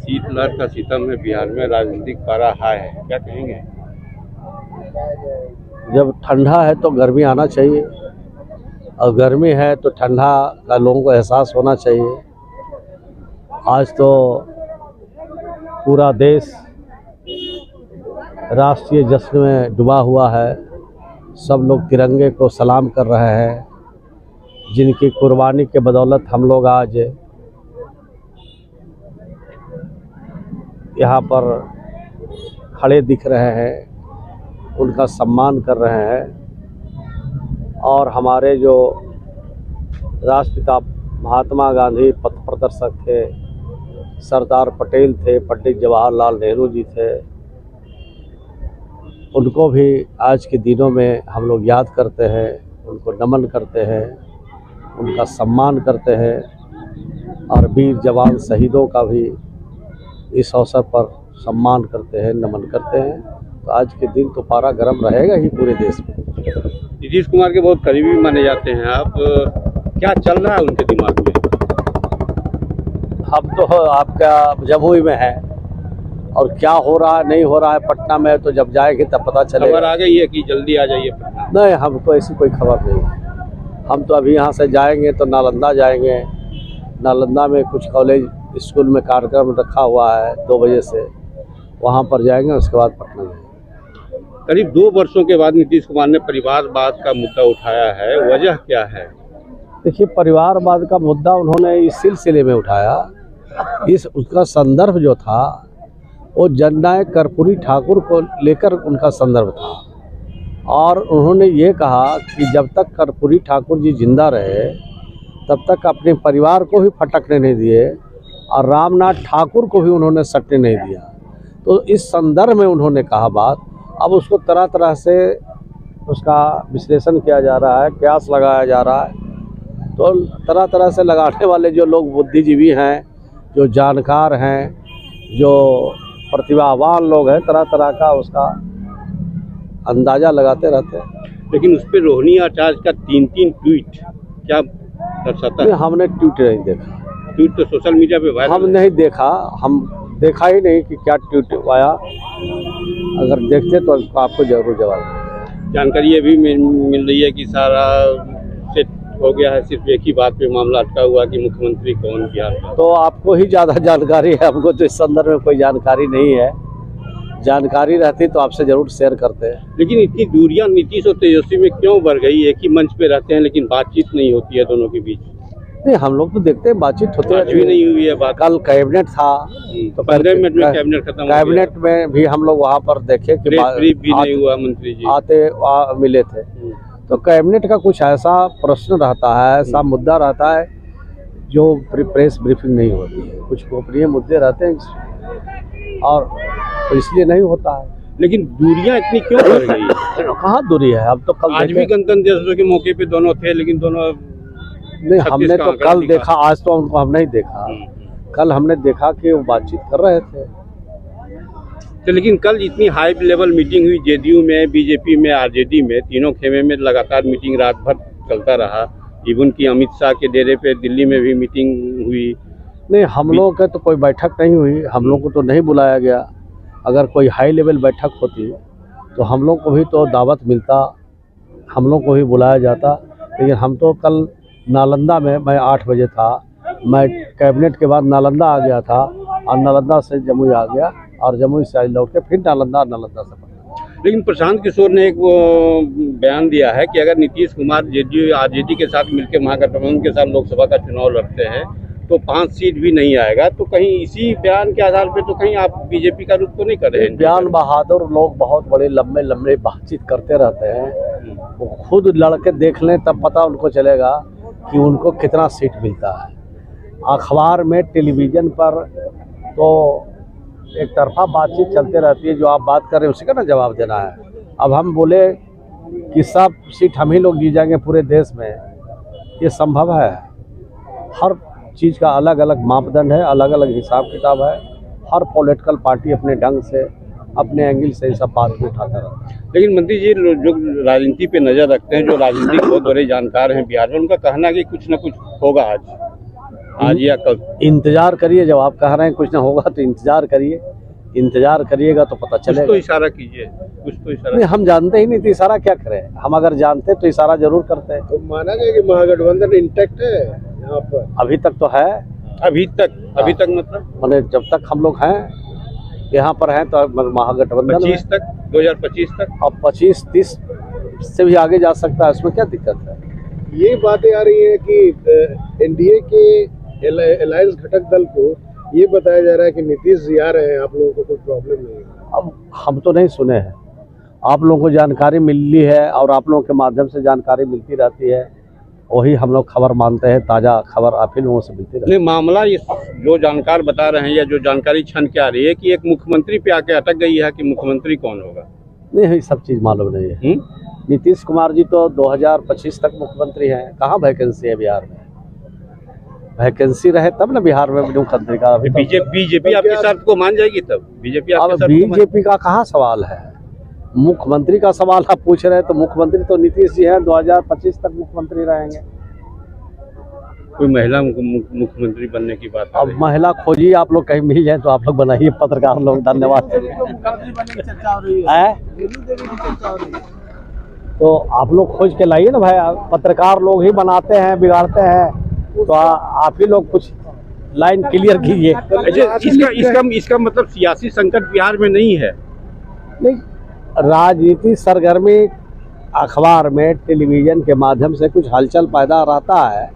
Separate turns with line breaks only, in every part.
शीतलहर का सितम है बिहार में, राजनीतिक पारा हाई है, क्या कहेंगे?
जब ठंडा है तो गर्मी आना चाहिए और गर्मी है तो ठंडा का लोगों को एहसास होना चाहिए। आज तो पूरा देश राष्ट्रीय जश्न में डूबा हुआ है। सब लोग तिरंगे को सलाम कर रहे हैं, जिनकी कुर्बानी के बदौलत हम लोग आज यहाँ पर खड़े दिख रहे हैं, उनका सम्मान कर रहे हैं। और हमारे जो राष्ट्रपिता महात्मा गांधी पथ प्रदर्शक थे, सरदार पटेल थे, पंडित जवाहरलाल नेहरू जी थे, उनको भी आज के दिनों में हम लोग याद करते हैं, उनको नमन करते हैं, उनका सम्मान करते हैं और वीर जवान शहीदों का भी इस अवसर पर सम्मान करते हैं, नमन करते हैं। तो आज के दिन तो पारा गर्म रहेगा ही पूरे देश में।
नीतीश कुमार के बहुत करीबी माने जाते हैं आप, क्या चल रहा है उनके दिमाग में?
हम तो आपका जमुई में है और क्या हो रहा है नहीं हो रहा है पटना में, तो जब जाएंगे तब पता चलेगा।
खबर आ गई है कि जल्दी आ जाइए पटना?
नहीं, हमको ऐसी कोई खबर नहीं है। हम तो अभी यहाँ से जाएंगे तो नालंदा जाएंगे। नालंदा में कुछ कॉलेज स्कूल में कार्यक्रम रखा हुआ है 2 बजे से, वहाँ पर जाएंगे, उसके बाद पटना जाएंगे।
करीब 2 वर्षों के बाद नीतीश कुमार ने परिवारवाद का मुद्दा उठाया है, वजह क्या है?
देखिए, परिवारवाद का मुद्दा उन्होंने इस सिलसिले में उठाया, उसका संदर्भ जो था वो जननायक कर्पूरी ठाकुर को लेकर उनका संदर्भ था। और उन्होंने ये कहा कि जब तक कर्पूरी ठाकुर जी जिंदा रहे तब तक अपने परिवार को भी फटकने नहीं दिए और रामनाथ ठाकुर को भी उन्होंने सटने नहीं दिया। तो इस संदर्भ में उन्होंने कहा बात। अब उसको तरह तरह से उसका विश्लेषण किया जा रहा है, कयास लगाया जा रहा है। तो तरह तरह से लगाने वाले जो लोग बुद्धिजीवी हैं, जो जानकार हैं, जो प्रतिभावान लोग हैं, तरह तरह का उसका अंदाज़ा लगाते रहते हैं।
लेकिन उस पर रोहिणी आचार्य का 3 ट्वीट क्या दर्शाता है?
हमने ट्वीट नहीं देखा।
ट्वीट तो सोशल मीडिया पे वायरल
हम नहीं देखा, हम देखा ही नहीं कि क्या ट्वीट आया। अगर देखते तो आपको जरूर जवाब दें।
जानकारी ये भी मिल रही है कि सारा सेट हो गया है, सिर्फ एक ही बात पे मामला अटका हुआ कि मुख्यमंत्री कौन किया।
तो आपको ही ज़्यादा जानकारी है, हमको तो इस संदर्भ में कोई जानकारी नहीं है। जानकारी रहती तो आपसे जरूर शेयर करते हैं।
लेकिन इतनी दूरियां नीतीश और तेजस्वी में क्यों बढ़ गई? एक ही मंच पे रहते हैं लेकिन बातचीत नहीं होती है दोनों के बीच।
नहीं, हम लोग तो देखते हैं बातचीत होती है,
भी नहीं हुई है बात।
कल कैबिनेट था
तो 15 मिनट में कैबिनेट खत्म हो गया।
कैबिनेट में भी हम लोग वहाँ पर देखे कि
ब्रीफ भी नहीं हुआ, मंत्री जी
आते मिले थे। तो कैबिनेट का कुछ ऐसा प्रश्न रहता है, ऐसा मुद्दा रहता है जो प्रेस ब्रीफिंग नहीं होती है। कुछ गोपनीय मुद्दे रहते हैं और तो इसलिए नहीं होता है।
लेकिन दूरियां इतनी क्यों बढ़ गई?
कहाँ दूरी है? अब तो कल
आज भी गणतंत्र दिवस के मौके पे दोनों थे, लेकिन दोनों
नहीं, हमने तो कल देखा, आज तो उनको हम नहीं देखा। कल हमने देखा कि वो बातचीत कर रहे थे।
तो लेकिन कल इतनी हाई लेवल मीटिंग हुई जेडीयू में, बीजेपी में, आरजेडी में, तीनों खेमे में लगातार मीटिंग रात भर चलता रहा। इवन की अमित शाह के डेरे पे दिल्ली में भी मीटिंग हुई।
नहीं, हम लोगों का तो कोई बैठक नहीं हुई, हम लोग को तो नहीं बुलाया गया। अगर कोई हाई लेवल बैठक होती तो हम लोग को भी तो दावत मिलता, हम लोग को भी बुलाया जाता। लेकिन हम तो कल नालंदा में, मैं 8 बजे था, मैं कैबिनेट के बाद नालंदा आ गया था और नालंदा से जमुई आ गया और जमुई से लौट के फिर नालंदा से पटना।
लेकिन प्रशांत किशोर ने एक वो बयान दिया है कि अगर नीतीश कुमार जेडीयू आरजेडी के साथ मिलकर महागठबंधन के साथ लोकसभा का चुनाव लड़ते हैं तो 5 सीट भी नहीं आएगा। तो कहीं इसी बयान के आधार पर तो कहीं आप बीजेपी का रुख तो नहीं कर रहे हैं?
बयान बहादुर लोग बहुत बड़े लंबे बातचीत करते रहते हैं। वो खुद लड़के देख लें तब पता उनको चलेगा कि उनको कितना सीट मिलता है। अखबार में, टेलीविज़न पर तो एक तरफा बातचीत चलते रहती है। जो आप बात कर रहे हैं उसी का ना जवाब देना है। अब हम बोले कि सब सीट हम ही लोग जीत जाएंगे पूरे देश में, ये संभव है? हर चीज़ का अलग अलग मापदंड है, अलग अलग हिसाब किताब है। हर पॉलिटिकल पार्टी अपने ढंग से, अपने एंगल से सब बात को उठाता रहता है।
लेकिन मंत्री जी जो राजनीति पे नज़र रखते हैं, जो राजनीतिक बहुत बड़े जानकार हैं बिहार में, उनका कहना है कि कुछ ना कुछ होगा आज। आज या कल?
इंतजार करिए, जब आप कह रहे हैं कुछ ना होगा तो इंतजार करिए, इंतजार करिएगा तो पता
कुछ तो
चलेगा।
इशारा कीजिए, कुछ तो इशारा।
नहीं, हम जानते ही नहीं तो इशारा क्या करें, हम अगर जानते तो इशारा जरूर करते हैं।
तो माना गया कि महागठबंधन इंटैक्ट है यहाँ पर?
अभी तक तो है,
अभी तक मतलब
माने जब तक हम लोग हैं यहाँ पर हैं तो महागठबंधन
25 तक, 2025 तक।
अब 25-30 से भी आगे जा सकता है, इसमें क्या दिक्कत है।
ये बातें आ रही है कि एनडीए के अलायंस घटक दल को ये बताया जा रहा है कि नीतीश जी आ रहे हैं, आप लोगों को कोई प्रॉब्लम नहीं है।
अब हम तो नहीं सुने हैं, आप लोगों को जानकारी मिली है और आप लोगों के माध्यम से जानकारी मिलती रहती है, वही हम लोग खबर मानते हैं, ताज़ा खबर आप ही लोगों से मिलती रहती है।
नहीं, मामला ये जो जानकार बता रहे हैं या जो जानकारी छन के आ रही है कि एक मुख्यमंत्री पे आके अटक गई है कि मुख्यमंत्री कौन होगा।
नहीं, ये सब चीज़ मालूम नहीं है। नीतीश कुमार जी तो 2025 तक मुख्यमंत्री हैं, कहाँ वैकेंसी है बिहार में। वैकेंसी रहे तब ना बिहार में मुख्यमंत्री का। अभी
बीजेपी आपकी शर्त को मान जाएगी तब? बीजेपी
अब बीजेपी का कहाँ सवाल है, मुख्यमंत्री का सवाल आप पूछ रहे हैं तो मुख्यमंत्री तो नीतीश जी हैं, 2025 तक मुख्यमंत्री रहेंगे।
कोई महिला मुख्यमंत्री बनने की बात आ
अब
रही है।
महिला खोजिए, आप लोग कहीं मिल जाए तो आप लोग बनाइए, पत्रकार लोग। धन्यवाद। तो आप लोग खोज के लाइए ना भाई, पत्रकार लोग ही बनाते हैं, बिगाड़ते हैं, तो आप ही लोग कुछ लाइन क्लियर कीजिए।
अच्छा, इसका मतलब सियासी संकट बिहार में नहीं है।
नहीं, राजनीति सरगर्मी अखबार में, टेलीविजन के माध्यम से कुछ हलचल पैदा रहता है,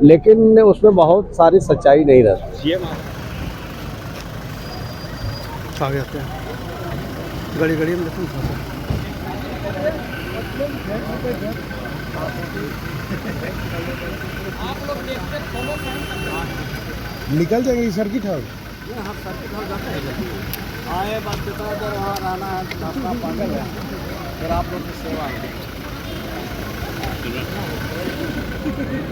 लेकिन उसमें बहुत सारी सच्चाई नहीं रहती।
सीएम
निकल जाएंगे सर्किट हाउस।
आए बस कितना देर वहाँ रहना है, नाश्ता पानी है, फिर आप लोग की सेवा है।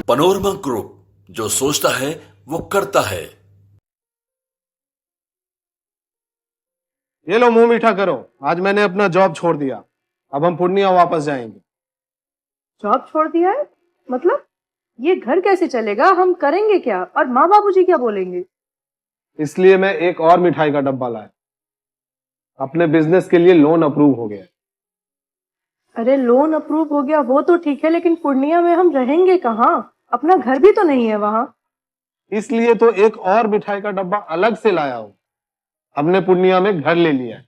पनोरमा ग्रुप, जो सोचता है वो करता है।
ये लो, मुंह मीठा करो, आज मैंने अपना जॉब छोड़ दिया, अब हम पूर्णिया वापस जाएंगे।
जॉब छोड़ दिया है? मतलब ये घर कैसे चलेगा, हम करेंगे क्या, और माँ बाबूजी क्या बोलेंगे?
इसलिए मैं एक और मिठाई का डब्बा लाया, अपने बिजनेस के लिए लोन अप्रूव हो गया।
अरे लोन अप्रूव हो गया वो तो ठीक है, लेकिन पूर्णिया में हम रहेंगे कहाँ? अपना घर भी तो नहीं है वहाँ।
इसलिए तो एक और मिठाई का डब्बा अलग से लाया हूं, हमने पूर्णिया में घर ले लिया है,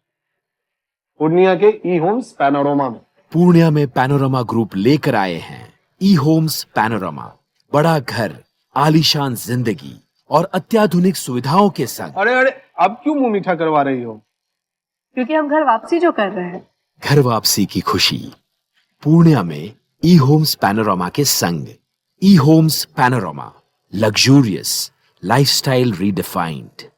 पूर्णिया के ई होम्स पैनोरमा में।
पूर्णिया में पैनोरमा ग्रुप लेकर आए हैं ई होम्स पैनोरमा, बड़ा घर, आलीशान जिंदगी और अत्याधुनिक सुविधाओं के संग।
अरे अरे, अब क्यों मुंह मीठा करवा रही हो?
क्योंकि हम घर वापसी जो कर रहे हैं।
घर वापसी की खुशी पूर्णिया में ई होम्स पैनोरमा के संग। E Homes Panorama, luxurious lifestyle redefined.